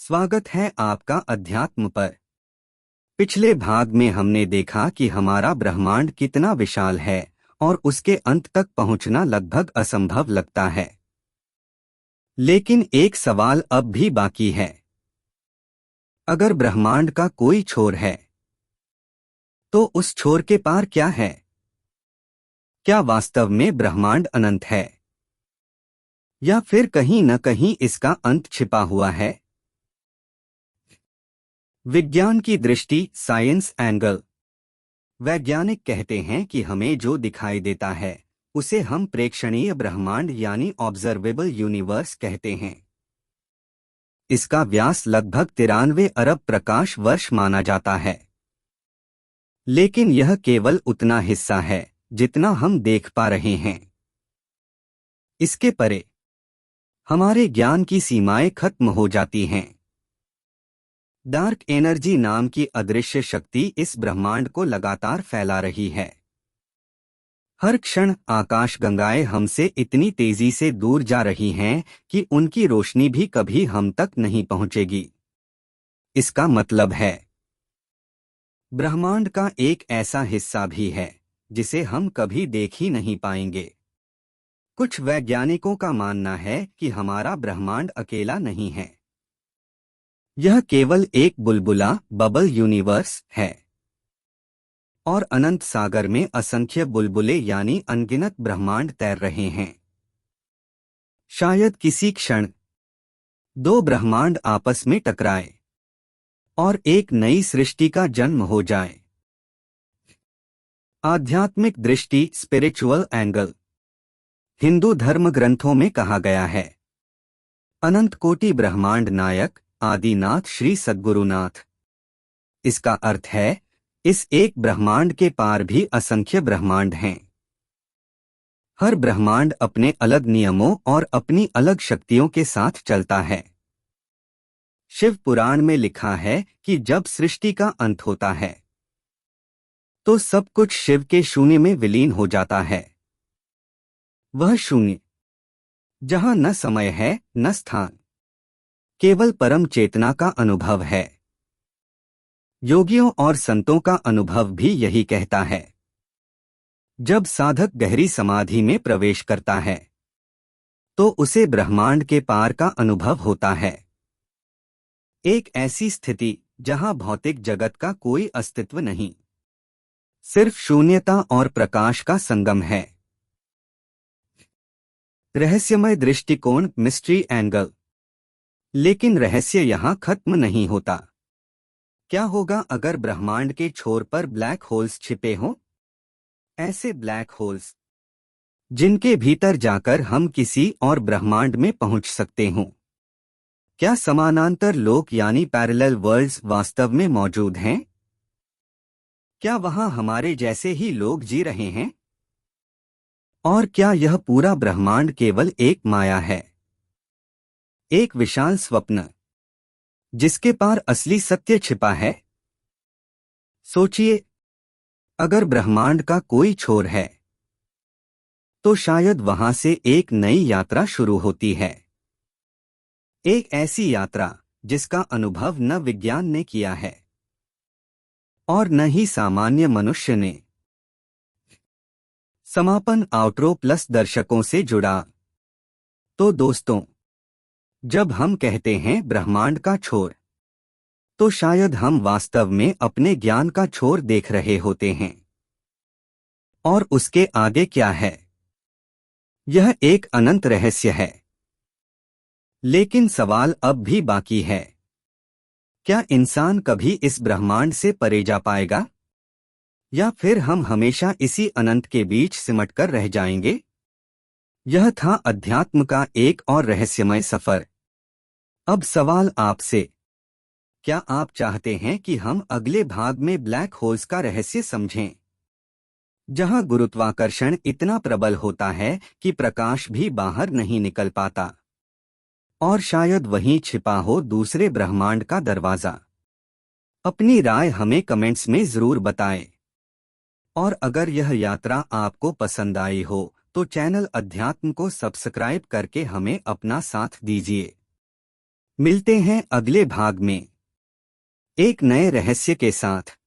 स्वागत है आपका अध्यात्म पर। पिछले भाग में हमने देखा कि हमारा ब्रह्मांड कितना विशाल है और उसके अंत तक पहुंचना लगभग असंभव लगता है। लेकिन एक सवाल अब भी बाकी है। अगर ब्रह्मांड का कोई छोर है, तो उस छोर के पार क्या है? क्या वास्तव में ब्रह्मांड अनंत है, या फिर कहीं न कहीं इसका अंत छिपा हुआ है? विज्ञान की दृष्टि, साइंस एंगल। वैज्ञानिक कहते हैं कि हमें जो दिखाई देता है उसे हम प्रेक्षणीय ब्रह्मांड यानी ऑब्जर्वेबल यूनिवर्स कहते हैं। इसका व्यास लगभग 93 अरब प्रकाश वर्ष माना जाता है। लेकिन यह केवल उतना हिस्सा है जितना हम देख पा रहे हैं। इसके परे हमारे ज्ञान की सीमाएं खत्म हो जाती हैं। डार्क एनर्जी नाम की अदृश्य शक्ति इस ब्रह्मांड को लगातार फैला रही है। हर क्षण आकाशगंगाएं हमसे इतनी तेजी से दूर जा रही हैं कि उनकी रोशनी भी कभी हम तक नहीं पहुंचेगी। इसका मतलब है, ब्रह्मांड का एक ऐसा हिस्सा भी है जिसे हम कभी देख ही नहीं पाएंगे। कुछ वैज्ञानिकों का मानना है कि हमारा ब्रह्मांड अकेला नहीं है। यह केवल एक बुलबुला बबल यूनिवर्स है, और अनंत सागर में असंख्य बुलबुले यानी अनगिनत ब्रह्मांड तैर रहे हैं। शायद किसी क्षण दो ब्रह्मांड आपस में टकराए और एक नई सृष्टि का जन्म हो जाए। आध्यात्मिक दृष्टि, स्पिरिचुअल एंगल। हिंदू धर्म ग्रंथों में कहा गया है, अनंत कोटि ब्रह्मांड नायक आदिनाथ श्री सद्गुरुनाथ। इसका अर्थ है, इस एक ब्रह्मांड के पार भी असंख्य ब्रह्मांड हैं। हर ब्रह्मांड अपने अलग नियमों और अपनी अलग शक्तियों के साथ चलता है। शिव पुराण में लिखा है कि जब सृष्टि का अंत होता है तो सब कुछ शिव के शून्य में विलीन हो जाता है। वह शून्य जहां न समय है न स्थान, केवल परम चेतना का अनुभव है। योगियों और संतों का अनुभव भी यही कहता है। जब साधक गहरी समाधि में प्रवेश करता है तो उसे ब्रह्मांड के पार का अनुभव होता है। एक ऐसी स्थिति जहां भौतिक जगत का कोई अस्तित्व नहीं, सिर्फ शून्यता और प्रकाश का संगम है। रहस्यमय दृष्टिकोण, मिस्ट्री एंगल। लेकिन रहस्य यहां खत्म नहीं होता। क्या होगा अगर ब्रह्मांड के छोर पर ब्लैक होल्स छिपे हों? ऐसे ब्लैक होल्स जिनके भीतर जाकर हम किसी और ब्रह्मांड में पहुंच सकते हों। क्या समानांतर लोक यानी पैरेलल वर्ल्ड्स वास्तव में मौजूद हैं? क्या वहां हमारे जैसे ही लोग जी रहे हैं? और क्या यह पूरा ब्रह्मांड केवल एक माया है, एक विशाल स्वप्न जिसके पार असली सत्य छिपा है? सोचिए, अगर ब्रह्मांड का कोई छोर है तो शायद वहां से एक नई यात्रा शुरू होती है। एक ऐसी यात्रा जिसका अनुभव न विज्ञान ने किया है और न ही सामान्य मनुष्य ने। समापन, आउटरो प्लस दर्शकों से जुड़ा। तो दोस्तों, जब हम कहते हैं ब्रह्मांड का छोर, तो शायद हम वास्तव में अपने ज्ञान का छोर देख रहे होते हैं। और उसके आगे क्या है? यह एक अनंत रहस्य है। लेकिन सवाल अब भी बाकी है, क्या इंसान कभी इस ब्रह्मांड से परे जा पाएगा, या फिर हम हमेशा इसी अनंत के बीच सिमटकर रह जाएंगे? यह था अध्यात्म का एक और रहस्यमय सफर। अब सवाल आपसे, क्या आप चाहते हैं कि हम अगले भाग में ब्लैक होल्स का रहस्य समझें, जहां गुरुत्वाकर्षण इतना प्रबल होता है कि प्रकाश भी बाहर नहीं निकल पाता, और शायद वहीं छिपा हो दूसरे ब्रह्मांड का दरवाजा? अपनी राय हमें कमेंट्स में जरूर बताएं। और अगर यह यात्रा आपको पसंद आई हो तो चैनल अध्यात्म को सब्सक्राइब करके हमें अपना साथ दीजिए। मिलते हैं अगले भाग में एक नए रहस्य के साथ।